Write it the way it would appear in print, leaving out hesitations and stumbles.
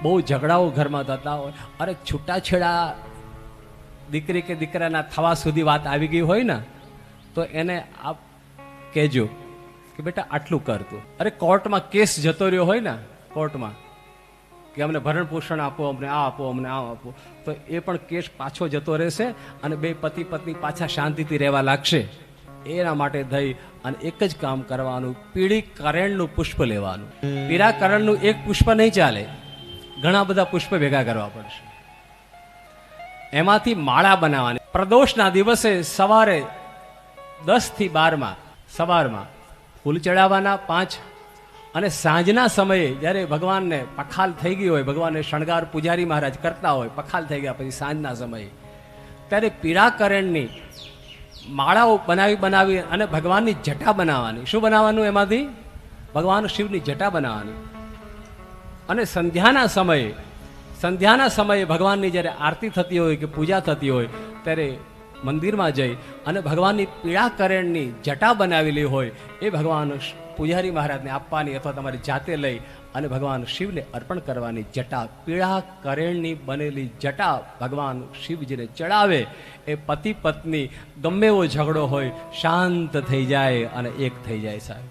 બહુ ઝઘડાઓ ઘરમાં થતા હોય, અરે છૂટાછેડા દીકરી કે દીકરાના થવા સુધી વાત આવી ગઈ હોય ને, તો એને આપ કહેજો કે બેટા આટલું કરતું. અરે કોર્ટમાં કેસ જતો રહ્યો હોય ને, કોર્ટમાં કે અમને ભરણ પોષણ આપો, અમને આ આપો, અમને આ આપો, તો એ પણ કેસ પાછો જતો રહેશે અને બે પતિ પત્ની પાછા શાંતિથી રહેવા લાગશે. એના માટે થઈ અને એક જ કામ કરવાનું, પીળી કરેણનું પુષ્પ લેવાનું. પીળા કરેણનું એક પુષ્પ નહીં ચાલે, ઘણા બધા પુષ્પ ભેગા કરવા પડશે. એમાંથી માળા બનાવવાની. પ્રદોષના દિવસે સવારે 10 થી 12 સવારમાં ફૂલ ચડાવવાના 5, અને સાંજના સમયે જ્યારે ભગવાનને પખાલ થઈ ગઈ હોય, ભગવાનને શણગાર પૂજારી મહારાજ કરતા હોય, પખાલ થઈ ગયા પછી સાંજના સમયે ત્યારે પીળા કરેણની માળાઓ બનાવી અને ભગવાનની જટા બનાવવાની. શું બનાવવાનું? એમાંથી ભગવાન શિવની જટા બનાવવાની. અને સંધ્યાના સમયે ભગવાનની જ્યારે આરતી થતી હોય કે પૂજા થતી હોય ત્યારે મંદિરમાં જઈ અને ભગવાનની પીળા કરેણની જટા બનાવેલી હોય એ ભગવાન પૂજારી મહારાજને આપવાની, અથવા તમારી જાતે લઈ અને ભગવાન શિવને અર્પણ કરવાની. જટા, પીળા કરેણની બનેલી જટા ભગવાન શિવજીને ચડાવે. એ પતિ પત્ની ગમે એવો ઝઘડો હોય શાંત થઈ જાય અને એક થઈ જાય. સાહેબ,